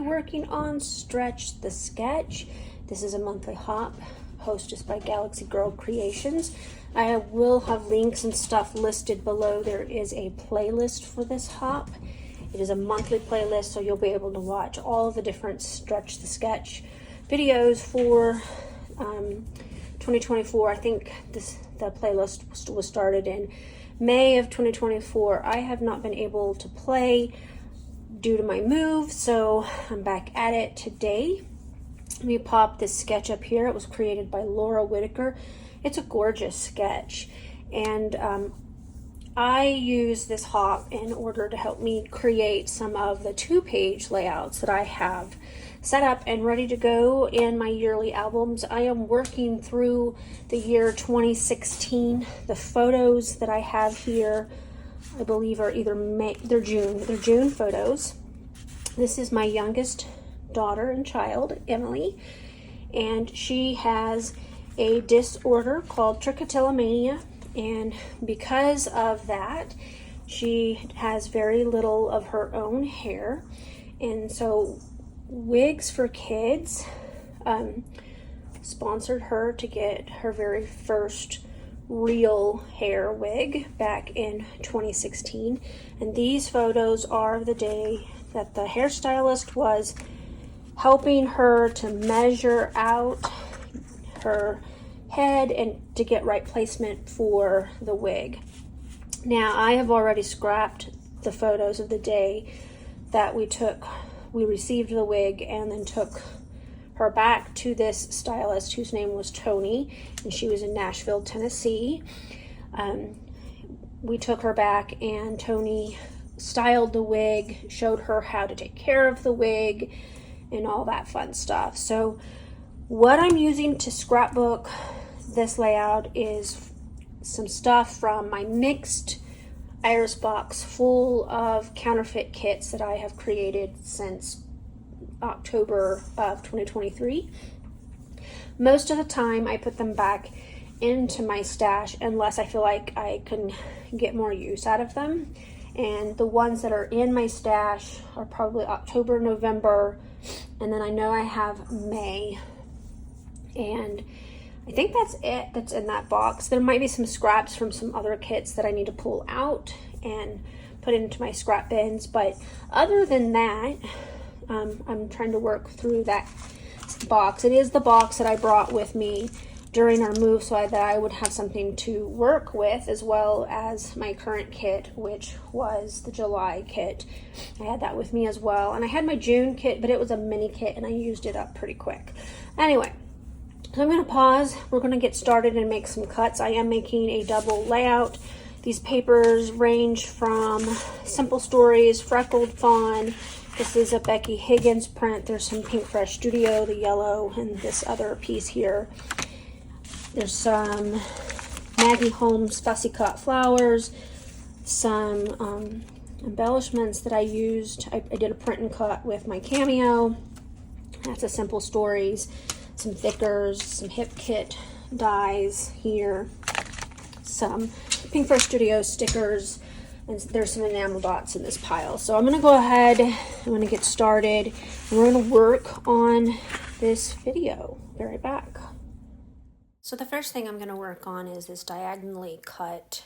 working on Stretch the Sketch. This is a monthly hop hosted by Galaxy Girl Creations. I will have links and stuff listed below. There is a playlist for this hop. It is a monthly playlist, so you'll be able to watch all of the different Stretch the Sketch videos for 2024. I think the playlist was started in May of 2024. I have not been able to play due to my move, so I'm back at it today. Let me pop this sketch up here. It was created by Laura Whitaker. It's a gorgeous sketch, and I use this hop in order to help me create some of the 2-page layouts that I have set up and ready to go in my yearly albums. I am working through the year 2016. The photos that I have here, I believe, are either they're June photos. This is my youngest daughter and child, Emily, and she has a disorder called trichotillomania, and because of that, she has very little of her own hair, and so Wigs for Kids sponsored her to get her very first real hair wig back in 2016, and these photos are the day that the hairstylist was helping her to measure out her head and to get right placement for the wig. Now, I have already scrapped the photos of the day that we received the wig and then took her back to this stylist whose name was Tony, and she was in Nashville, Tennessee. We took her back and Tony styled the wig, showed her how to take care of the wig and all that fun stuff. So what I'm using to scrapbook this layout is some stuff from my mixed Iris box full of counterfeit kits that I have created since October of 2023. Most of the time I put them back into my stash unless I feel like I can get more use out of them. And the ones that are in my stash are probably October, November, and then I know I have May. And I think that's it that's in that box. There might be some scraps from some other kits that I need to pull out and put into my scrap bins, but other than that, I'm trying to work through that box. It is the box that I brought with me during our move so that I would have something to work with, as well as my current kit, which was the July kit. I had that with me as well, and I had my June kit, but it was a mini kit and I used it up pretty quick. Anyway, so I'm going to pause. We're going to get started and make some cuts. I am making a double layout. These papers range from Simple Stories, Freckled Fawn. This is a Becky Higgins print. There's some Pink Fresh Studio, the yellow, and this other piece here. There's some Maggie Holmes Fussy Cut Flowers, some embellishments that I used. I did a print and cut with my Cameo. That's a Simple Stories. Some thickers, some Hip Kit dies here, some Pink Fresh Studio stickers, and there's some enamel dots in this pile. So I'm going to go ahead, I'm going to get started, and we're going to work on this video. Be right back. So the first thing I'm going to work on is this diagonally cut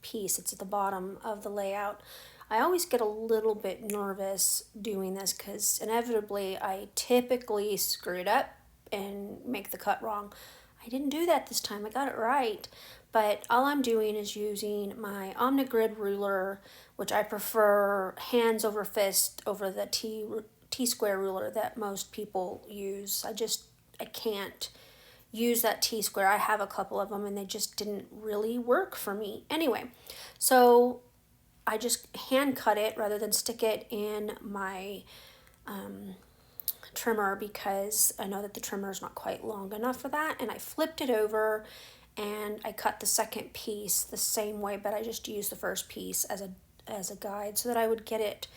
piece. It's at the bottom of the layout. I always get a little bit nervous doing this because inevitably I typically screw it up and make the cut wrong. I didn't do that this time. I got it right. But all I'm doing is using my Omnigrid ruler, which I prefer hands over fist over the T-square ruler that most people use. I can't use that T-square. I have a couple of them and they just didn't really work for me. Anyway, so I just hand cut it rather than stick it in my trimmer because I know that the trimmer is not quite long enough for that, and I flipped it over and I cut the second piece the same way, but I just used the first piece as a guide so that I would get it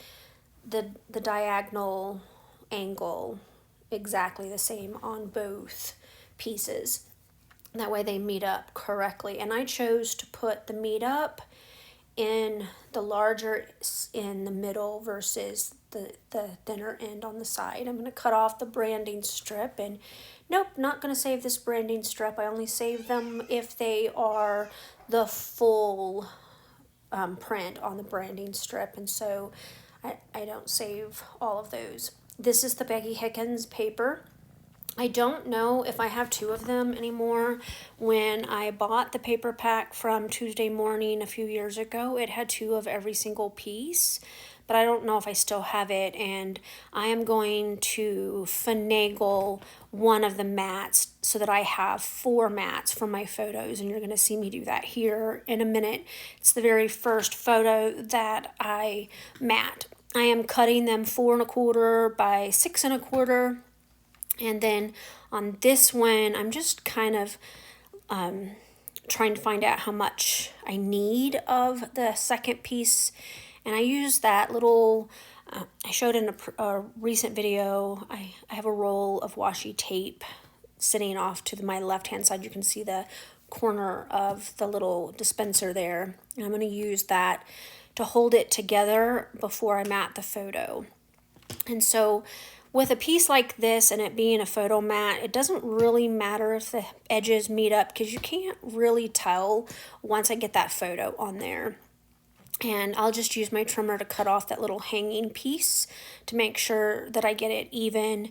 the diagonal angle exactly the same on both pieces. That way they meet up correctly, and I chose to put the meet up in the larger in the middle versus the thinner end on the side. I'm going to cut off the branding strip, and nope, not going to save this branding strip. I only save them if they are the full print on the branding strip, and so I don't save all of those. This is the Becky Higgins paper. I don't know if I have two of them anymore. When I bought the paper pack from Tuesday Morning a few years ago, it had two of every single piece, but I don't know if I still have it, and I am going to finagle one of the mats so that I have 4 mats for my photos, and you're going to see me do that here in a minute. It's the very first photo that I mat. I am cutting them 4 1/4 by 6 1/4. And then on this one, I'm just kind of trying to find out how much I need of the second piece. And I use that little, I showed in a recent video, I have a roll of washi tape sitting off to my left-hand side. You can see the corner of the little dispenser there. And I'm going to use that to hold it together before I mat the photo. And so with a piece like this and it being a photo mat, it doesn't really matter if the edges meet up because you can't really tell once I get that photo on there. And I'll just use my trimmer to cut off that little hanging piece to make sure that I get it even.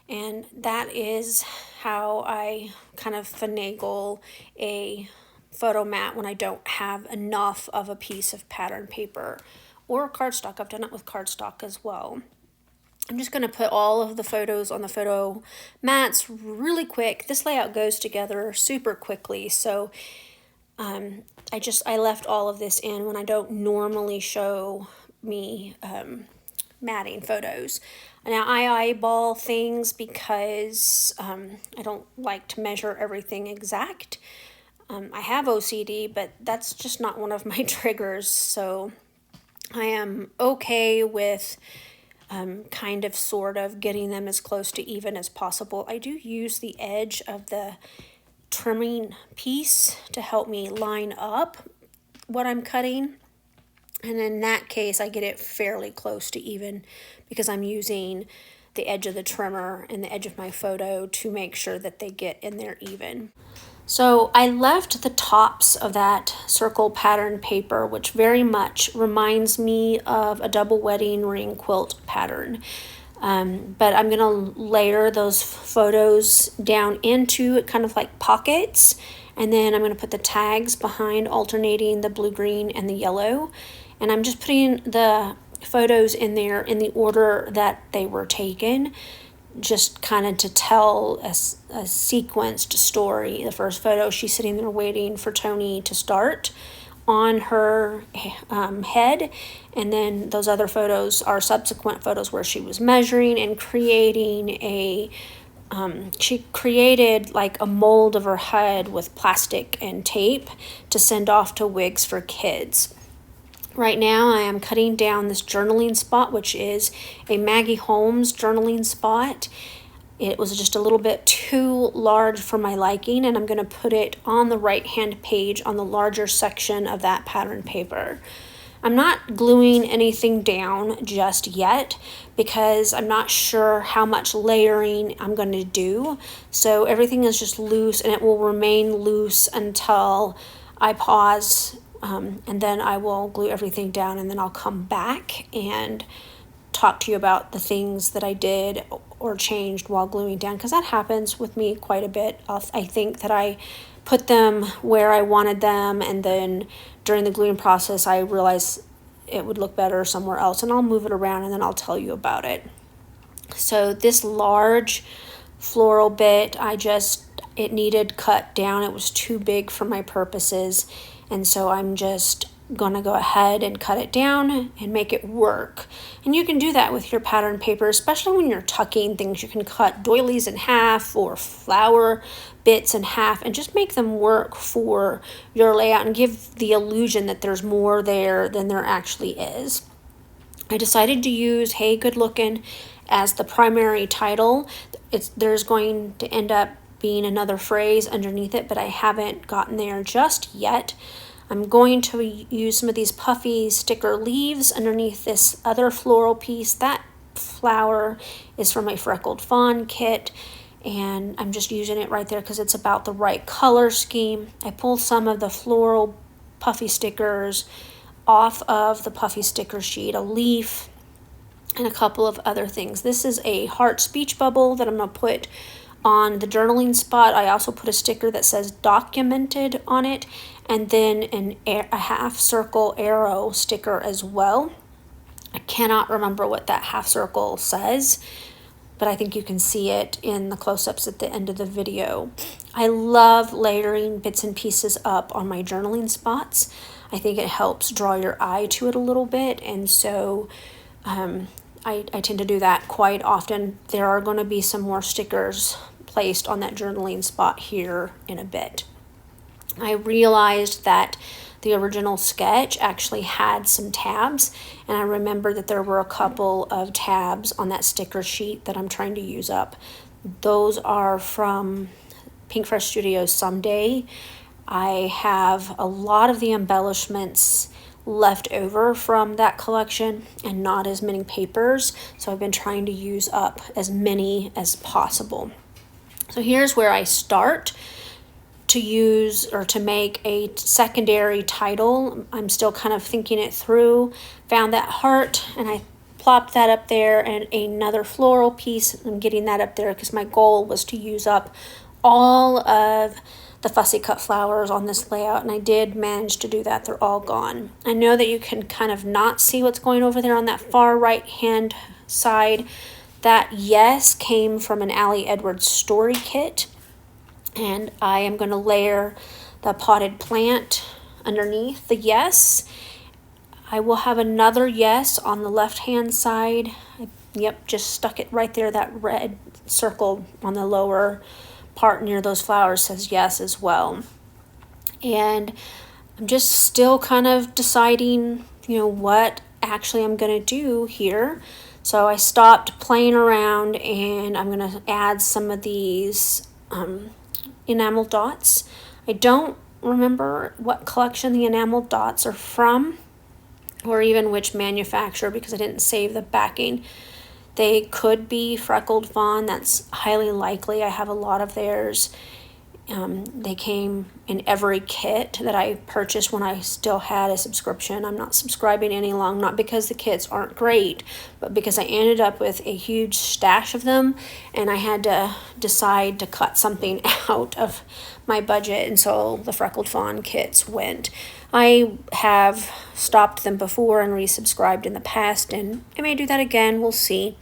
And that is how I kind of finagle a photo mat when I don't have enough of a piece of pattern paper or cardstock. I've done it with cardstock as well. I'm just going to put all of the photos on the photo mats really quick. This layout goes together super quickly, so I left all of this in when I don't normally show me matting photos. Now I eyeball things because I don't like to measure everything exact. I have OCD, but that's just not one of my triggers, so I am okay with kind of sort of getting them as close to even as possible. I do use the edge of the trimming piece to help me line up what I'm cutting, and in that case I get it fairly close to even because I'm using the edge of the trimmer and the edge of my photo to make sure that they get in there even. So I left the tops of that circle pattern paper, which very much reminds me of a double wedding ring quilt pattern. But I'm going to layer those photos down into kind of like pockets, and then I'm going to put the tags behind, alternating the blue, green, and the yellow. And I'm just putting the photos in there in the order that they were taken, just kind of to tell a sequenced story. The first photo, she's sitting there waiting for Tony to start on her head, and then those other photos are subsequent photos where she was measuring and creating a she created like a mold of her head with plastic and tape to send off to Wigs for Kids. Right now I am cutting down this journaling spot, which is a Maggie Holmes journaling spot. It was just a little bit too large for my liking, and I'm going to put it on the right hand page on the larger section of that pattern paper. I'm not gluing anything down just yet because I'm not sure how much layering I'm going to do. So everything is just loose, and it will remain loose until I pause. And then I will glue everything down, and then I'll come back and talk to you about the things that I did or changed while gluing down, because that happens with me quite a bit. I think that I put them where I wanted them, and then during the gluing process I realized it would look better somewhere else, and I'll move it around and then I'll tell you about it. So this large floral bit, it needed cut down. It was too big for my purposes. And so I'm just going to go ahead and cut it down and make it work. And you can do that with your pattern paper, especially when you're tucking things. You can cut doilies in half or flower bits in half and just make them work for your layout and give the illusion that there's more there than there actually is. I decided to use Hey Good Lookin' as the primary title. There's going to end up being another phrase underneath it, but I haven't gotten there just yet. I'm going to use some of these puffy sticker leaves underneath this other floral piece. That flower is from my Freckled Fawn kit, and I'm just using it right there because it's about the right color scheme. I pull some of the floral puffy stickers off of the puffy sticker sheet, a leaf, and a couple of other things. This is a heart speech bubble that I'm going to put on the journaling spot. I also put a sticker that says documented on it, and then a half circle arrow sticker as well. I cannot remember what that half circle says, but I think you can see it in the close-ups at the end of the video. I love layering bits and pieces up on my journaling spots. I think it helps draw your eye to it a little bit, and so I tend to do that quite often. There are going to be some more stickers placed on that journaling spot here in a bit. I realized that the original sketch actually had some tabs, and I remember that there were a couple of tabs on that sticker sheet that I'm trying to use up. Those are from Pinkfresh Studios Someday. I have a lot of the embellishments left over from that collection and not as many papers, so I've been trying to use up as many as possible. So here's where I start to use or to make a secondary title. I'm still kind of thinking it through. Found that heart and I plopped that up there, and another floral piece. I'm getting that up there because my goal was to use up all of the fussy cut flowers on this layout, and I did manage to do that. They're all gone. I know that you can kind of not see what's going over there on that far right hand side. That yes came from an Allie Edwards story kit, and I am going to layer the potted plant underneath the yes. I will have another yes on the left hand side. Yep, just stuck it right there. That red circle on the lower part near those flowers says yes as well. And I'm just still kind of deciding, what actually I'm going to do here. So I stopped playing around, and I'm going to add some of these enamel dots. I don't remember what collection the enamel dots are from, or even which manufacturer, because I didn't save the backing. They could be Freckled Fawn. That's highly likely. I have a lot of theirs. They came in every kit that I purchased when I still had a subscription. I'm not subscribing any longer, not because the kits aren't great, but because I ended up with a huge stash of them, and I had to decide to cut something out of my budget, and so the Freckled Fawn kits went. I have stopped them before and resubscribed in the past, and I may do that again. We'll see.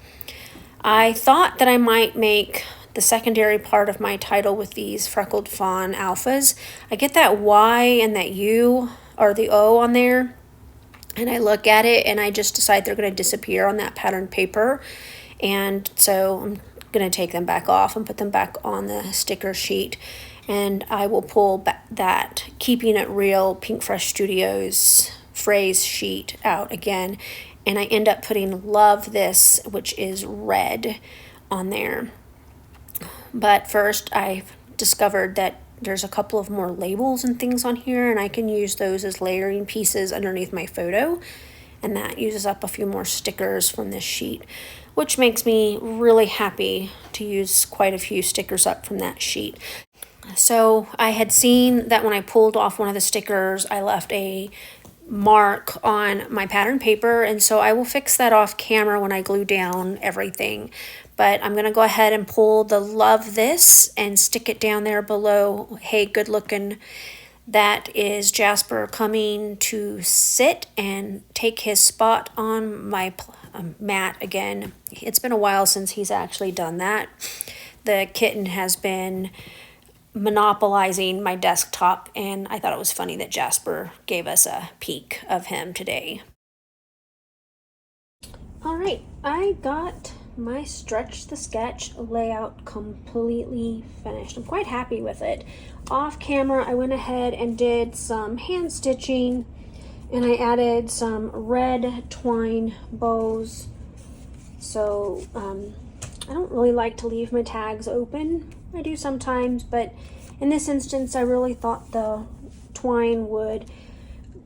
I thought that I might make the secondary part of my title with these Freckled Fawn alphas. I get that Y and that U or the O on there, and I look at it and I just decide they're going to disappear on that patterned paper, and so I'm going to take them back off and put them back on the sticker sheet, and I will pull back that Keeping It Real Pinkfresh Studios phrase sheet out again, and I end up putting Love This, which is red, on there. But first I've discovered that there's a couple of more labels and things on here, and I can use those as layering pieces underneath my photo, and that uses up a few more stickers from this sheet, which makes me really happy to use quite a few stickers up from that sheet. So I had seen that when I pulled off one of the stickers, I left a mark on my pattern paper, and so I will fix that off camera when I glue down everything. But I'm going to go ahead and pull the Love This and stick it down there below. Hey, good looking. That is Jasper coming to sit and take his spot on my mat again. It's been a while since he's actually done that. The kitten has been monopolizing my desktop, and I thought it was funny that Jasper gave us a peek of him today. All right, I got my Stretch the Sketch layout completely finished. I'm quite happy with it. Off camera, I went ahead and did some hand stitching, and I added some red twine bows. So I don't really like to leave my tags open. I do sometimes, but in this instance I really thought the twine would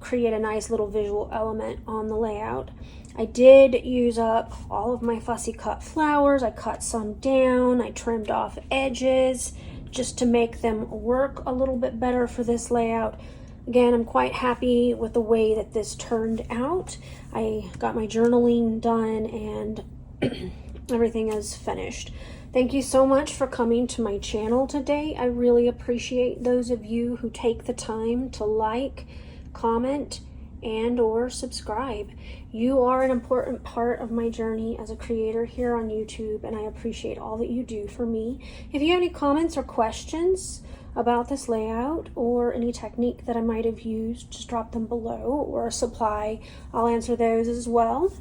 create a nice little visual element on the layout. I did use up all of my fussy cut flowers. I cut some down, I trimmed off edges just to make them work a little bit better for this layout. Again, I'm quite happy with the way that this turned out. I got my journaling done and everything is finished. Thank you so much for coming to my channel today. I really appreciate those of you who take the time to like, comment, and or subscribe. You are an important part of my journey as a creator here on YouTube, and I appreciate all that you do for me. If you have any comments or questions about this layout or any technique that I might have used, just drop them below, or a supply. I'll answer those as well.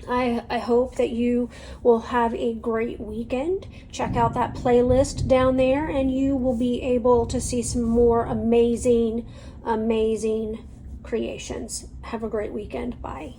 I hope that you will have a great weekend. Check out that playlist down there and you will be able to see some more amazing creations. Have a great weekend. Bye.